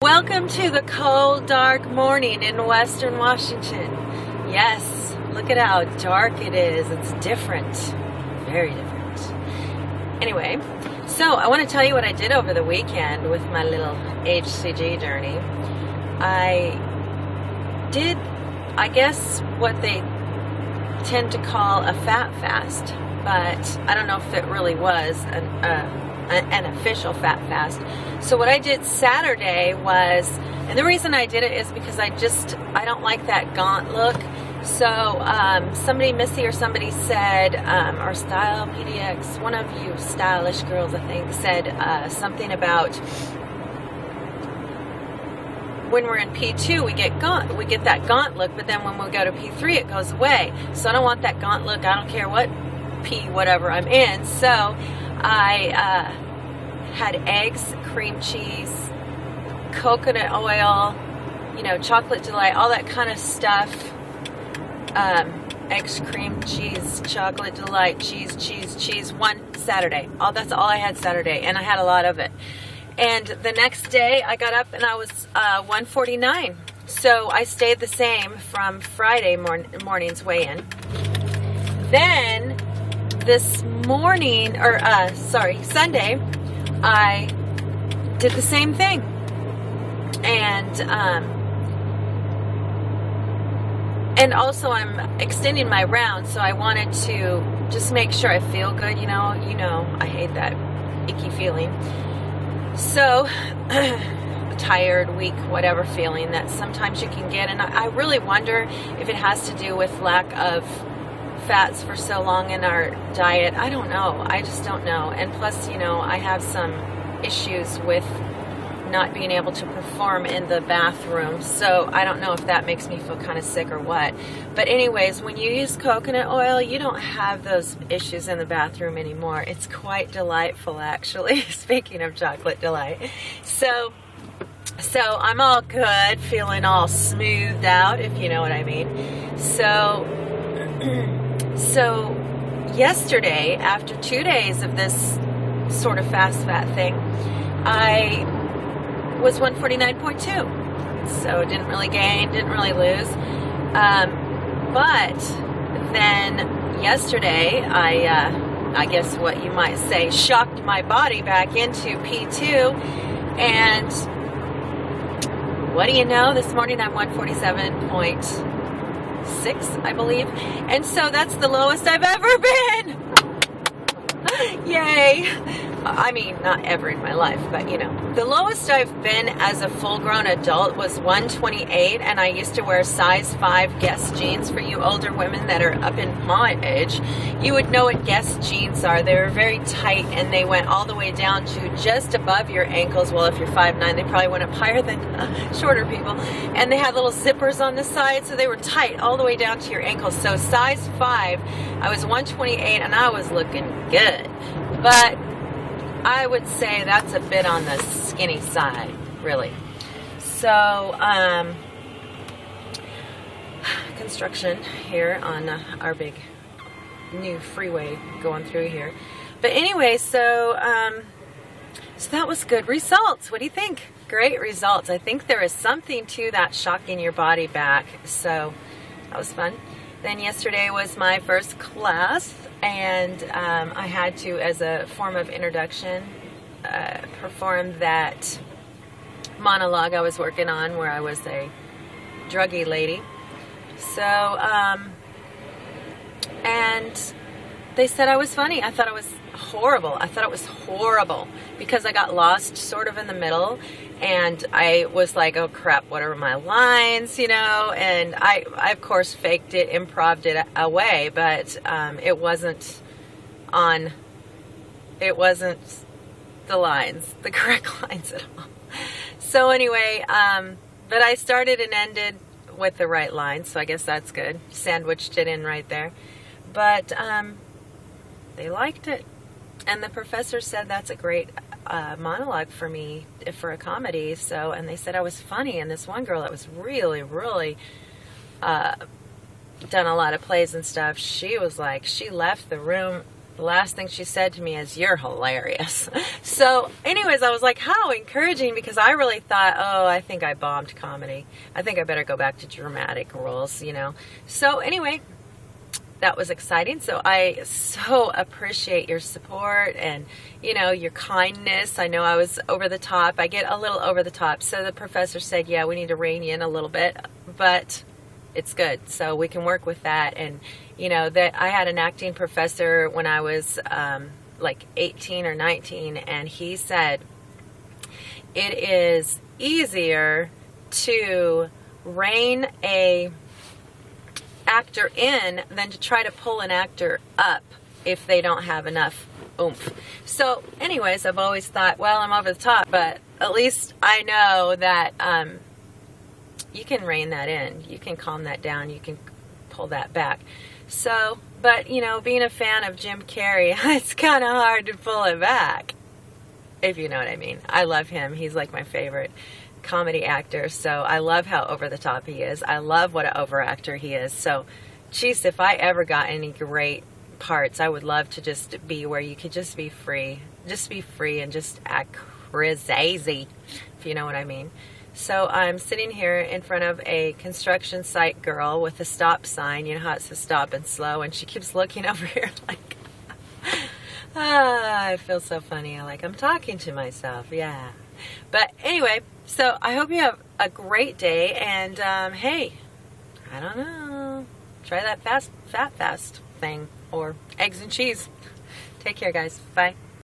Welcome to the cold, dark morning in Western Washington. Yes, look at how dark it is. It's different. Very different. Anyway, so I want to tell you what I did over the weekend with my little HCG journey. I did, I guess, what they tend to call a fat fast, but I don't know if it really was an official fat fast. So what I did Saturday was, and the reason I did it is because I don't like that gaunt look. So somebody, Missy or somebody said, or Style PDX, one of you stylish girls I think, said something about when we're in P2 we get that gaunt look, but then when we go to P3 it goes away. So I don't want that gaunt look. I don't care what P whatever I'm in. So I had eggs, cream cheese, coconut oil, chocolate delight, all that kind of stuff. Eggs, cream cheese, chocolate delight, cheese. One Saturday. That's all I had Saturday, and I had a lot of it. And the next day I got up and I was 149. So I stayed the same from Friday morning's weigh-in. Then this morning, Sunday, I did the same thing. And also I'm extending my round, so I wanted to just make sure I feel good, I hate that icky feeling. So, tired, weak, whatever feeling that sometimes you can get. And I really wonder if it has to do with lack of fats for so long in our diet. I don't know. I just don't know. And plus, I have some issues with not being able to perform in the bathroom. So I don't know if that makes me feel kind of sick or what. But anyways, when you use coconut oil, you don't have those issues in the bathroom anymore. It's quite delightful, actually. Speaking of chocolate delight. So I'm all good, feeling all smoothed out, if you know what I mean. So yesterday, after 2 days of this sort of fast fat thing, I was 149.2. So didn't really gain, didn't really lose. But then yesterday, I guess what you might say, shocked my body back into P2. And what do you know? This morning I'm 147.6, I believe. And so that's the lowest I've ever been. Yay. I mean, not ever in my life, but the lowest I've been as a full-grown adult was 128, and I used to wear size 5 Guess jeans. For you older women that are up in my age, you would know what Guess jeans are. They were very tight, and they went all the way down to just above your ankles. Well, if you're 5'9", they probably went up higher than shorter people. And they had little zippers on the side, so they were tight all the way down to your ankles. So size 5, I was 128, and I was looking good. But I would say that's a bit on the skinny side, really. So, construction here on our big new freeway going through here. But anyway, so that was good results. What do you think? Great results. I think there is something to that shocking your body back. So that was fun. Then yesterday was my first class, and I had to, as a form of introduction, perform that monologue I was working on where I was a druggy lady. So, and they said I was funny. I thought it was horrible. Because I got lost sort of in the middle, and I was like, oh crap, what are my lines, and I of course faked it, improv'd it away, but it wasn't the lines, the correct lines at all. So anyway, but I started and ended with the right line, so I guess that's good. Sandwiched it in right there. But they liked it. And the professor said that's a great monologue for me for a comedy. So, and they said I was funny. And this one girl that was really, really done a lot of plays and stuff, she was like, she left the room the last thing she said to me is, "You're hilarious." So anyways, I was like, how encouraging, because I really thought, oh, I think I bombed comedy. I think I better go back to dramatic roles, you know. So anyway, that was exciting. So I so appreciate your support and, you know, your kindness. I know I was over the top. I get a little over the top. So the professor said, yeah, we need to rein you in a little bit, but it's good. So we can work with that. And, you know, that I had an acting professor when I was like 18 or 19, and he said, it is easier to rein a actor in than to try to pull an actor up if they don't have enough oomph. So anyways, I've always thought, well, I'm over the top, but at least I know that you can rein that in, you can calm that down, you can pull that back. So, but you know, being a fan of Jim Carrey, it's kind of hard to pull it back, if you know what I mean. I love him. He's like my favorite comedy actor, so I love how over the top he is. I love what an overactor he is. So geez, if I ever got any great parts, I would love to just be where you could just be free and just act crazy, if you know what I mean. So I'm sitting here in front of a construction site girl with a stop sign, you know how it says stop and slow, and she keeps looking over here like I feel so funny. I'm talking to myself, yeah. But anyway, so I hope you have a great day, and hey, I don't know, try that fat fast thing, or eggs and cheese. Take care, guys. Bye.